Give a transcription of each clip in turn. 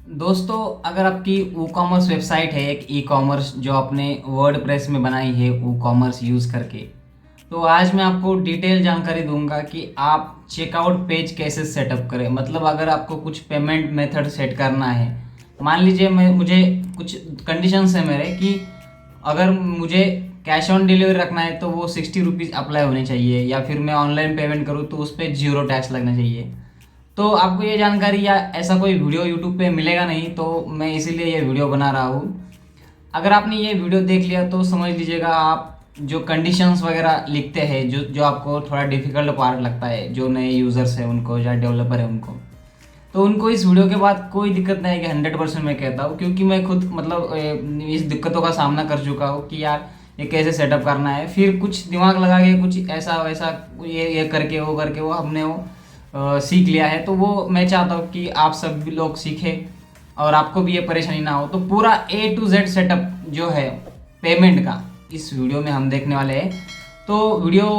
दोस्तों, अगर आपकी ई कॉमर्स वेबसाइट है, एक ई कॉमर्स जो आपने वर्डप्रेस में बनाई है ई कॉमर्स यूज़ करके, तो आज मैं आपको डिटेल जानकारी दूंगा कि आप चेकआउट पेज कैसे सेटअप करें। मतलब अगर आपको कुछ पेमेंट मेथड सेट करना है, मान लीजिए मैं मुझे कुछ कंडीशंस है मेरे कि अगर मुझे कैश ऑन डिलीवरी रखना है तो वो 60 रुपीज़ अप्लाई होने चाहिए, या फिर मैं ऑनलाइन पेमेंट करूँ तो उस पर जीरो टैक्स लगना चाहिए। तो आपको ये जानकारी या ऐसा कोई वीडियो यूट्यूब पे मिलेगा नहीं, तो मैं इसीलिए ये वीडियो बना रहा हूँ। अगर आपने ये वीडियो देख लिया तो समझ लीजिएगा, आप जो कंडीशंस वगैरह लिखते हैं, जो जो आपको थोड़ा डिफिकल्ट पार्ट लगता है, जो नए यूज़र्स हैं उनको या डेवलपर है उनको, तो उनको इस वीडियो के बाद कोई दिक्कत नहीं है कि 100% मैं कहता हूँ, क्योंकि मैं खुद मतलब इस दिक्कतों का सामना कर चुका हूँ कि यार ये कैसे सेटअप करना है, फिर कुछ दिमाग लगा के कुछ ऐसा वैसा ये करके वो हमने वो सीख लिया है। तो वो मैं चाहता हूँ कि आप सब भी लोग सीखें और आपको भी ये परेशानी ना हो। तो पूरा A to Z सेटअप जो है पेमेंट का इस वीडियो में हम देखने वाले हैं। तो वीडियो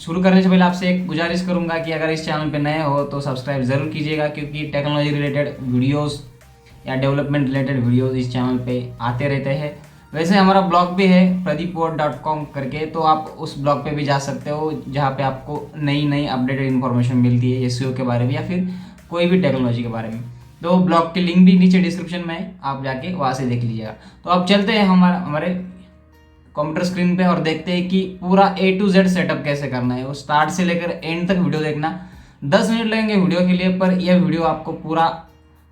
शुरू करने से पहले आपसे एक गुजारिश करूंगा कि अगर इस चैनल पे नए हो तो सब्सक्राइब ज़रूर कीजिएगा, क्योंकि टेक्नोलॉजी रिलेटेड वीडियोस या डेवलपमेंट रिलेटेड वीडियोस इस चैनल पे आते रहते हैं। वैसे हमारा ब्लॉग भी है pradeepword.com करके, तो आप उस ब्लॉग पे भी जा सकते हो, जहाँ पे आपको नई नई अपडेटेड इन्फॉर्मेशन मिलती है एसईओ के बारे में या फिर कोई भी टेक्नोलॉजी के बारे में। तो ब्लॉग की लिंक भी नीचे डिस्क्रिप्शन में है, आप जाके वहाँ से देख लीजिएगा। तो अब चलते हैं हमारे कंप्यूटर स्क्रीन पे और देखते हैं कि पूरा A to Z सेटअप कैसे करना है। वो स्टार्ट से लेकर एंड तक वीडियो देखना। 10 मिनट लगेंगे वीडियो के लिए, पर यह वीडियो आपको पूरा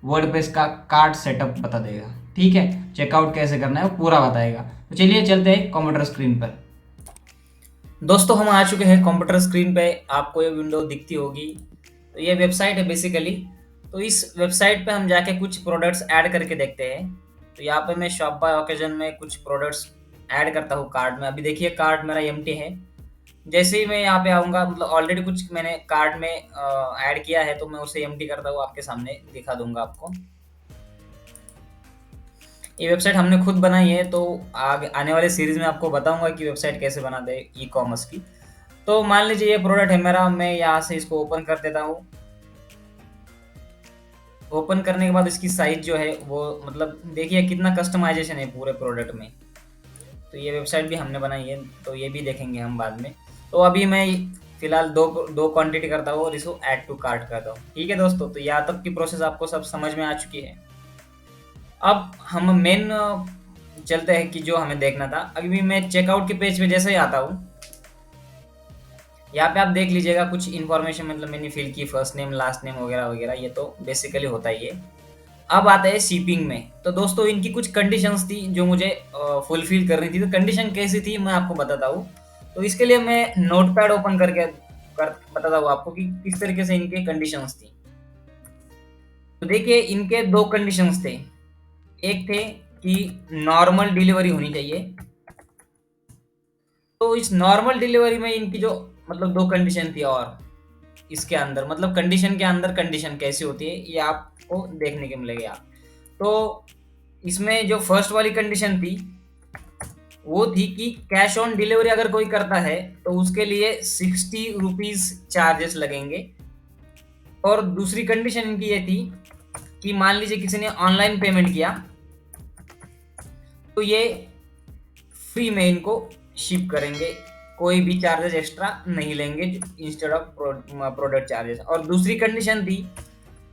वर्डप्रेस का कार्ड सेटअप बता देगा। ठीक है, चेकआउट कैसे करना है वो पूरा बताएगा। तो चलिए चलते हैं कंप्यूटर स्क्रीन पर। दोस्तों, हम आ चुके हैं कंप्यूटर स्क्रीन पे। आपको ये विंडो दिखती होगी, तो ये वेबसाइट है बेसिकली। तो इस वेबसाइट पे हम जाके कुछ प्रोडक्ट्स ऐड करके देखते हैं। तो यहाँ पे मैं शॉप बाय ओकेजन में कुछ प्रोडक्ट्स ऐड करता हूँ कार्ड में। अभी देखिए कार्ड मेरा एम्प्टी है। जैसे ही मैं यहाँ पे आऊँगा, मतलब ऑलरेडी कुछ मैंने कार्ड में ऐड किया है, तो मैं उसे एम्प्टी करता हुआ आपके सामने दिखा दूंगा आपको। ये वेबसाइट हमने खुद बनाई है, तो आगे आने वाले सीरीज में आपको बताऊंगा कि वेबसाइट कैसे बनाते हैं ई कॉमर्स की। तो मान लीजिए ये प्रोडक्ट है मेरा, मैं यहाँ से इसको ओपन कर देता हूँ। ओपन करने के बाद इसकी साइज जो है वो, मतलब देखिए कितना कस्टमाइजेशन है पूरे प्रोडक्ट में। तो ये वेबसाइट भी हमने बनाई है, तो ये भी देखेंगे हम बाद में। तो अभी मैं फिलहाल दो दो क्वांटिटी करता हूँ और इसको ऐड टू कार्ट करता हूँ। ठीक है दोस्तों, तो यहाँ तक की प्रोसेस आपको सब समझ में आ चुकी है। अब हम मेन चलते हैं कि जो हमें देखना था। अभी मैं चेकआउट के पेज पे जैसे ही आता हूँ, यहाँ पे आप देख लीजिएगा कुछ इन्फॉर्मेशन, मतलब मैंने फिल की फर्स्ट नेम लास्ट नेम वगैरह वगैरह, ये तो बेसिकली होता ही है। अब आता है शिपिंग में। तो दोस्तों, इनकी कुछ कंडीशंस थी जो मुझे फुलफिल करनी थी। तो कंडीशन कैसी थी मैं आपको बताता हूँ। तो इसके लिए मैं नोटपैड ओपन करके बताता हूँ आपको कि किस तरीके से इनके कंडीशंस थी। तो देखिए इनके दो कंडीशंस थे। एक थे कि नॉर्मल डिलीवरी होनी चाहिए। तो इस नॉर्मल डिलीवरी में इनकी जो, मतलब दो कंडीशन थी, और इसके अंदर मतलब कंडीशन के अंदर कंडीशन कैसी होती है ये आपको देखने को मिलेगा। तो इसमें जो फर्स्ट वाली कंडीशन थी वो थी कि कैश ऑन डिलीवरी अगर कोई करता है तो उसके लिए 60 रुपीज चार्जेस लगेंगे। और दूसरी कंडीशन इनकी ये थी कि मान लीजिए किसी ने ऑनलाइन पेमेंट किया तो ये फ्री में इनको शिप करेंगे, कोई भी चार्जेस एक्स्ट्रा नहीं लेंगे इंस्टेड ऑफ प्रोडक्ट चार्जेस। और दूसरी कंडीशन थी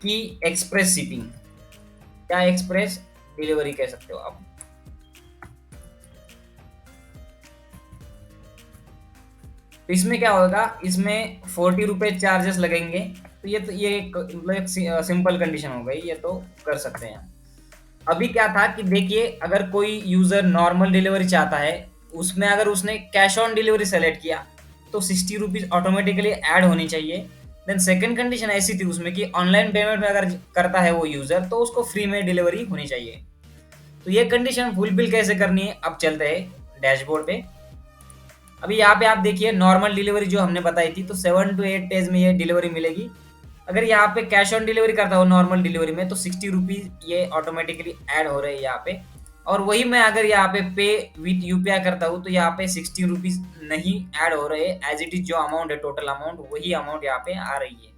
कि एक्सप्रेस शिपिंग या एक्सप्रेस डिलीवरी कह सकते हो आप। तो इसमें क्या होगा, इसमें 40 रुपए चार्जेस लगेंगे। तो ये मतलब एक सिंपल कंडीशन हो गई, ये तो कर सकते हैं। अभी क्या था कि देखिए अगर कोई यूजर नॉर्मल डिलीवरी चाहता है, उसमें अगर उसने कैश ऑन डिलीवरी सेलेक्ट किया तो 60 रुपीज ऑटोमेटिकली ऐड होनी चाहिए। देन सेकंड कंडीशन ऐसी थी उसमें कि ऑनलाइन पेमेंट में अगर करता है वो यूजर तो उसको फ्री में डिलीवरी होनी चाहिए। तो ये कंडीशन फुलफिल कैसे करनी है, अब चलते हैं डैशबोर्ड पे। अभी यहाँ पे आप देखिए नॉर्मल डिलीवरी जो हमने बताई थी, तो 7 to 8 डेज में ये डिलीवरी मिलेगी। अगर यहाँ पे कैश ऑन डिलीवरी करता हो नॉर्मल डिलीवरी में तो 60 रुपीज ये ऑटोमेटिकली ऐड हो रहे हैं यहाँ पे। और वही मैं अगर यहाँ पे विथ यूपीआई करता हूँ तो यहाँ पे 60 रुपीज नहीं ऐड हो रहे, एज इट इज जो अमाउंट है टोटल अमाउंट वही अमाउंट यहाँ पे आ रही है।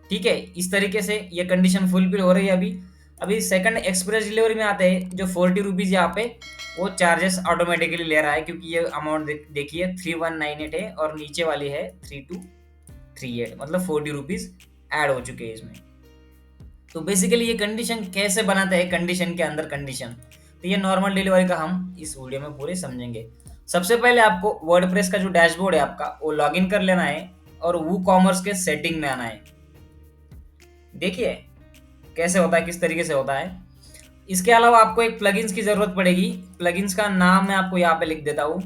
ठीक है, इस तरीके से ये कंडीशन फुलफिल हो रही है अभी। अभी सेकंड एक्सप्रेस डिलीवरी में आते हैं, जो 40 रुपीज़ यहाँ पे वो चार्जेस ऑटोमेटिकली ले रहा है, क्योंकि ये अमाउंट देखिए 3198 है और नीचे वाली है 3238, मतलब 40 रुपीज़ ऐड हो चुके हैं इसमें। तो बेसिकली ये कंडीशन कैसे बनाते हैं, कंडीशन के अंदर कंडीशन, तो ये नॉर्मल डिलीवरी का हम इस वीडियो में पूरे समझेंगे। सबसे पहले आपको वर्डप्रेस का जो डैशबोर्ड है आपका वो लॉगिन कर लेना है और वो कॉमर्स के सेटिंग में आना है। देखिए कैसे होता है, किस तरीके से होता है। इसके अलावा आपको एक प्लगइन्स की जरूरत पड़ेगी। प्लगइन्स का नाम मैं आपको यहाँ पे लिख देता हूँ,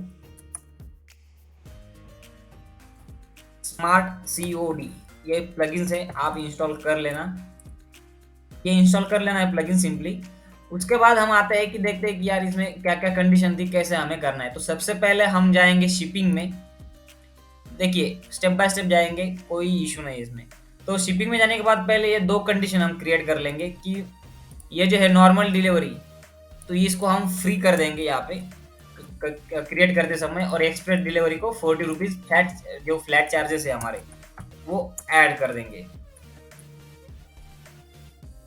स्मार्ट COD। ये प्लगइन्स है, आप इंस्टॉल कर लेना, ये इंस्टॉल कर लेना है प्लगइन सिंपली। उसके बाद हम आते हैं कि देखते हैं कि यार इसमें क्या क्या कंडीशन थी, कैसे हमें करना है। तो सबसे पहले हम जाएंगे शिपिंग में। देखिए स्टेप बाय स्टेप जाएंगे, कोई इशू नहीं इसमें। तो शिपिंग में जाने के बाद पहले ये दो कंडीशन हम क्रिएट कर लेंगे कि ये जो है नॉर्मल डिलीवरी, तो ये इसको हम फ्री कर देंगे यहाँ पे क्रिएट करते समय, और एक्सप्रेस डिलीवरी को 40 रुपीज़ फ्लैट, जो फ्लैट चार्जेस है हमारे, वो ऐड कर देंगे।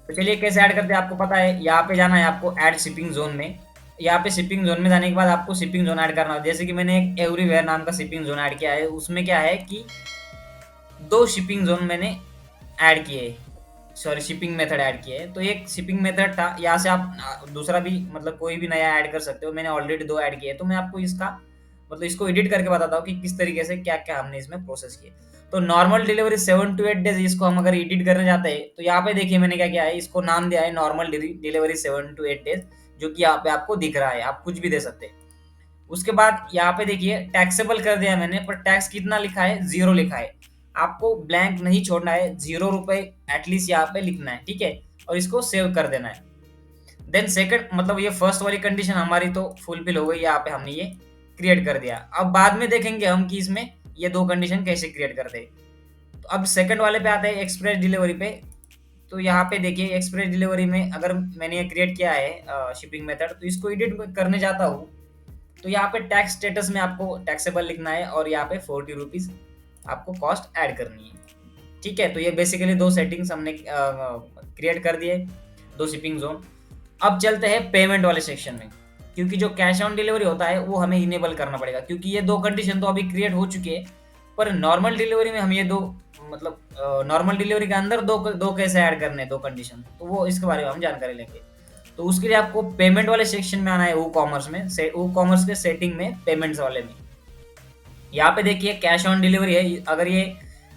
तो चलिए कैसे ऐड करते हैं आपको पता है। यहाँ पे जाना है आपको ऐड शिपिंग जोन में। यहाँ पे शिपिंग जोन में जाने के बाद आपको शिपिंग जोन ऐड करना है। जैसे कि मैंने एक एवरीवेयर नाम का शिपिंग जोन ऐड किया है, उसमें क्या है कि दो शिपिंग जोन मैंने ऐड किए, सॉरी शिपिंग मेथड ऐड किए है। तो एक शिपिंग मेथड था, यहाँ से आप दूसरा भी मतलब कोई भी नया ऐड कर सकते हो। मैंने ऑलरेडी दो ऐड किए, तो मैं आपको इसका मतलब इसको एडिट करके बताता हूँ कि किस तरीके से क्या क्या हमने इसमें प्रोसेस किए। तो नॉर्मल डिलीवरी 7 to 8 डेज, इसको हम अगर एडिट करने जाते हैं तो यहाँ पे देखिए मैंने क्या किया है, इसको नाम दिया है नॉर्मल डिलीवरी 7 to 8 डेज, जो कि यहाँ पे आपको दिख रहा है, आप कुछ भी दे सकते हैं। उसके बाद यहाँ पे देखिए टैक्सेबल कर दिया मैंने, पर टैक्स कितना लिखा है, 0 लिखा है। आपको ब्लैंक नहीं छोड़ना है, 0 रुपए एटलीस्ट यहाँ पे लिखना है, ठीक है, और इसको सेव कर देना है। देन सेकंड मतलब ये फर्स्ट वाली कंडीशन हमारी तो फुलफिल हो गई, यहाँ पे हमने ये क्रिएट कर दिया। अब बाद में देखेंगे हम कि इसमें ये दो कंडीशन कैसे क्रिएट करते हैं। तो अब सेकंड वाले पे आते हैं, एक्सप्रेस डिलीवरी पे। तो यहाँ पे देखिए एक्सप्रेस डिलीवरी में अगर मैंने ये क्रिएट किया है शिपिंग मेथड, तो इसको एडिट करने जाता हूँ, तो यहाँ पे टैक्स स्टेटस में आपको टैक्सेबल लिखना है और यहाँ पे 40 रुपीज़ आपको कॉस्ट ऐड करनी है, ठीक है। तो ये बेसिकली दो सेटिंग्स हमने क्रिएट कर दिए, दो शिपिंग जोन। अब चलते हैं पेमेंट वाले सेक्शन में, क्योंकि जो कैश ऑन डिलीवरी होता है वो हमें इनेबल करना पड़ेगा, क्योंकि ये दो कंडीशन तो अभी क्रिएट हो चुकी है, पर नॉर्मल डिलीवरी में हम ये दो मतलब नॉर्मल डिलीवरी के अंदर दो दो कैसे ऐड करने हैं, दो कंडीशन, तो वो इसके बारे में हम जानकारी लेंगे। तो उसके लिए आपको पेमेंट वाले सेक्शन में आना है, वो कॉमर्स में वो कॉमर्स के सेटिंग में पेमेंट्स वाले में। यहाँ पे देखिए कैश ऑन डिलीवरी है, अगर ये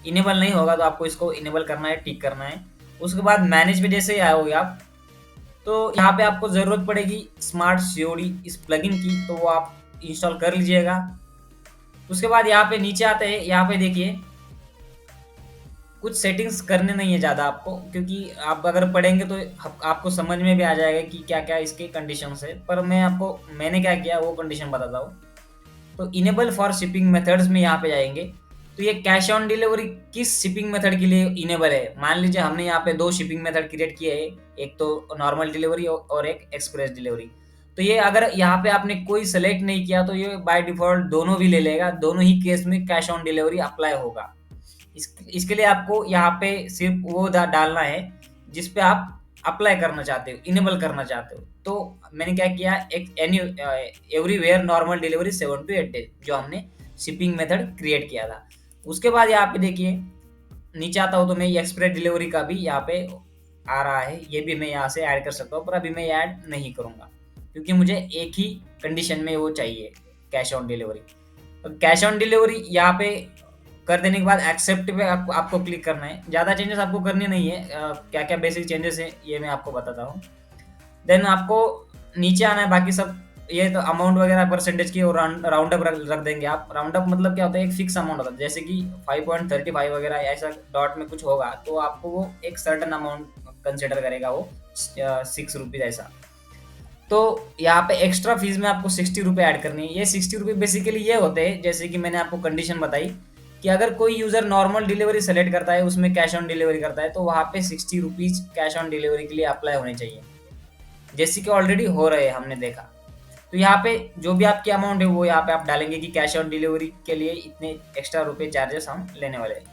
इनेबल नहीं होगा तो आपको इसको इनेबल करना है, टिक करना है। उसके बाद मैनेज पे जैसे ही आओगे आप, तो यहाँ पे आपको ज़रूरत पड़ेगी स्मार्ट COD इस प्लगइन की, तो वो आप इंस्टॉल कर लीजिएगा। उसके बाद यहाँ पे नीचे आते हैं, यहाँ पे देखिए कुछ सेटिंग्स करने नहीं है ज़्यादा आपको, क्योंकि आप अगर पढ़ेंगे तो आपको समझ में भी आ जाएगा कि क्या क्या इसके कंडीशंस है, पर मैंने क्या किया वो कंडीशन बताता हूँ। तो इनेबल फॉर शिपिंग मेथड्स में यहाँ पे जाएंगे, तो ये कैश ऑन डिलीवरी किस शिपिंग मेथड के लिए इनेबल है। मान लीजिए हमने यहाँ पे दो शिपिंग मेथड क्रिएट किए हैं, एक तो नॉर्मल डिलीवरी और एक एक्सप्रेस डिलीवरी। तो ये अगर यहाँ पे आपने कोई सेलेक्ट नहीं किया तो ये बाय डिफॉल्ट दोनों भी ले लेगा, दोनों ही केस में कैश ऑन डिलीवरी अप्लाई होगा। इसके लिए आपको यहाँ पे सिर्फ वो डालना है जिस पे आप अप्लाई करना चाहते हो, इनेबल करना चाहते हो। तो मैंने क्या किया, एक everywhere normal delivery 7 to 8 days, जो हमने शिपिंग मेथड क्रिएट किया था। उसके बाद यहाँ पे देखिए नीचे आता हूँ तो मैं ये एक्सप्रेस डिलीवरी का भी यहाँ पे आ रहा है, ये भी मैं यहाँ से ऐड कर सकता हूँ, पर अभी मैं ऐड नहीं करूँगा क्योंकि मुझे एक ही कंडीशन में वो चाहिए, कैश ऑन डिलीवरी। तो कैश ऑन डिलीवरी यहाँ पे कर देने के बाद एक्सेप्ट पे आपको क्लिक करना है। ज़्यादा चेंजेस आपको करने नहीं है, क्या क्या बेसिक चेंजेस है ये मैं आपको बताता हूँ। देन आपको नीचे आना है, बाकी सब ये तो अमाउंट वगैरह परसेंटेज की और राउंड अप रख देंगे आप। राउंड अप मतलब क्या होता है, एक फिक्स अमाउंट होता है, जैसे कि 5.35 वगैरह ऐसा डॉट में कुछ होगा तो आपको वो एक सर्टन अमाउंट कंसिडर करेगा, वो 6 रुपीज़ ऐसा। तो यहाँ पे एक्स्ट्रा फीस में आपको 60 रुपये ऐड करनी है। ये 60 रुपये बेसिकली ये होते हैं, जैसे कि मैंने आपको कंडीशन बताई कि अगर कोई यूज़र नॉर्मल डिलीवरी सेलेक्ट करता है, उसमें कैश ऑन डिलीवरी करता है, तो वहाँ पे 60 रुपीज़ कैश ऑन डिलीवरी के लिए अप्लाई होने चाहिए, जैसे कि ऑलरेडी हो रहे हैं हमने देखा। तो यहाँ पे जो भी आपकी अमाउंट है वो यहाँ पे आप डालेंगे कि कैश ऑन डिलीवरी के लिए इतने एक्स्ट्रा रुपये चार्जेस हम लेने वाले हैं।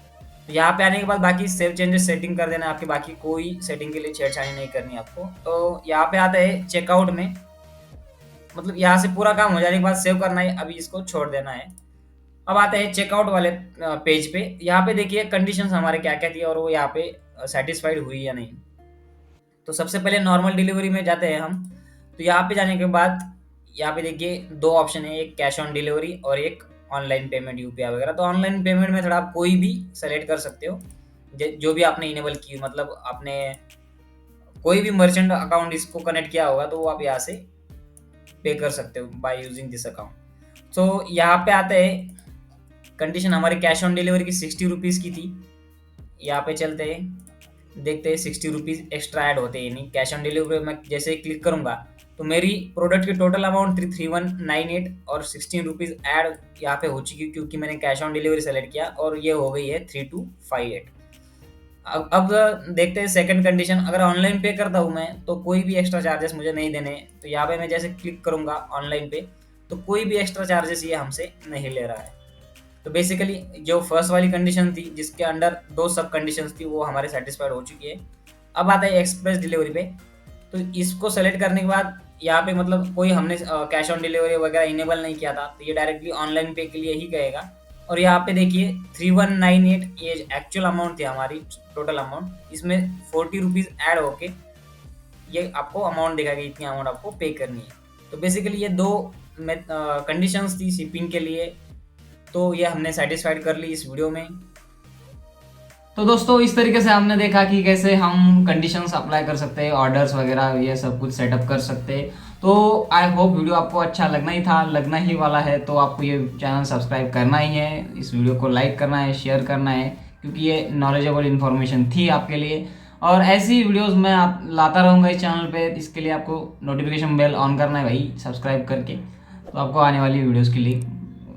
तो यहाँ पे आने के बाद बाकी सेव चेंजेस सेटिंग कर देना है आपकी, बाकी कोई सेटिंग के लिए छेड़छाड़ी नहीं करनी आपको। तो यहाँ पे आता है चेकआउट में, मतलब यहाँ से पूरा काम हो जाने के बाद सेव करना है, अभी इसको छोड़ देना है। अब आते हैं चेकआउट वाले पेज पे। यहाँ पे देखिए कंडीशंस हमारे क्या क्या थी और वो यहाँ पे सेटिस्फाइड हुई या नहीं। तो सबसे पहले नॉर्मल डिलीवरी में जाते हैं हम। तो यहाँ पे जाने के बाद यहाँ पे देखिए दो ऑप्शन है, एक कैश ऑन डिलीवरी और एक ऑनलाइन पेमेंट यूपीआई वगैरह। तो ऑनलाइन पेमेंट मेथड आप कोई भी सेलेक्ट कर सकते हो, जो भी आपने इनेबल की, मतलब आपने कोई भी मर्चेंट अकाउंट इसको कनेक्ट किया होगा तो वो आप यहाँ से पे कर सकते हो बाय यूजिंग दिस अकाउंट। तो यहाँ पे आते हैं कंडीशन हमारी कैश ऑन डिलीवरी की 60 रुपीज़ की थी। यहाँ पे चलते हैं, देखते हैं 60 रुपीज़ एक्स्ट्रा ऐड होते हैं नहीं। कैश ऑन डिलीवरी में जैसे ही क्लिक करूंगा तो मेरी प्रोडक्ट की टोटल अमाउंट 3198 और 16 रुपीज़ ऐड यहाँ पे हो चुकी, क्योंकि मैंने कैश ऑन डिलीवरी सेलेक्ट किया और ये हो गई है 3258। अब देखते हैं सेकंड कंडीशन, अगर ऑनलाइन पे करता हूँ मैं तो कोई भी एक्स्ट्रा चार्जेस मुझे नहीं देने। तो यहाँ पे मैं जैसे क्लिक करूंगा ऑनलाइन पे तो कोई भी एक्स्ट्रा चार्जेस ये हमसे नहीं ले रहा है। तो बेसिकली जो फर्स्ट वाली कंडीशन थी जिसके अंडर दो सब कंडीशंस थी वो हमारे सेटिस्फाइड हो चुकी है। अब आता है एक्सप्रेस डिलीवरी पे। तो इसको सेलेक्ट करने के बाद यहाँ पे मतलब कोई हमने कैश ऑन डिलीवरी वगैरह इनेबल नहीं किया था तो ये डायरेक्टली ऑनलाइन पे के लिए ही कहेगा। और यहाँ पे देखिए 3198 ये एक्चुअल अमाउंट थी हमारी टोटल अमाउंट, इसमें 40 रुपीज़ ऐड होके ये आपको अमाउंट दिखाएगा, इतनी अमाउंट आपको पे करनी है। तो बेसिकली ये दो कंडीशंस थी शिपिंग के लिए, तो ये हमने सेटिस्फाइड कर ली इस वीडियो में। तो दोस्तों इस तरीके से हमने देखा कि कैसे हम कंडीशंस अप्लाई कर सकते हैं, ऑर्डर्स वगैरह ये सब कुछ सेटअप कर सकते हैं। तो आई होप वीडियो आपको अच्छा लगना ही था, लगना ही वाला है। तो आपको ये चैनल सब्सक्राइब करना ही है, इस वीडियो को लाइक करना है, शेयर करना है, क्योंकि ये नॉलेजेबल इन्फॉर्मेशन थी आपके लिए। और ऐसी वीडियोस मैं आप लाता रहूँगा इस चैनल पे। इसके लिए आपको नोटिफिकेशन बेल ऑन करना है भाई, सब्सक्राइब करके, तो आपको आने वाली वीडियोस के लिए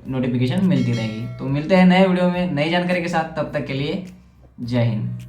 नोटिफिकेशन मिलती रहेगी। तो मिलते हैं नए वीडियो में नई जानकारी के साथ, तब तक के लिए जय हिंद।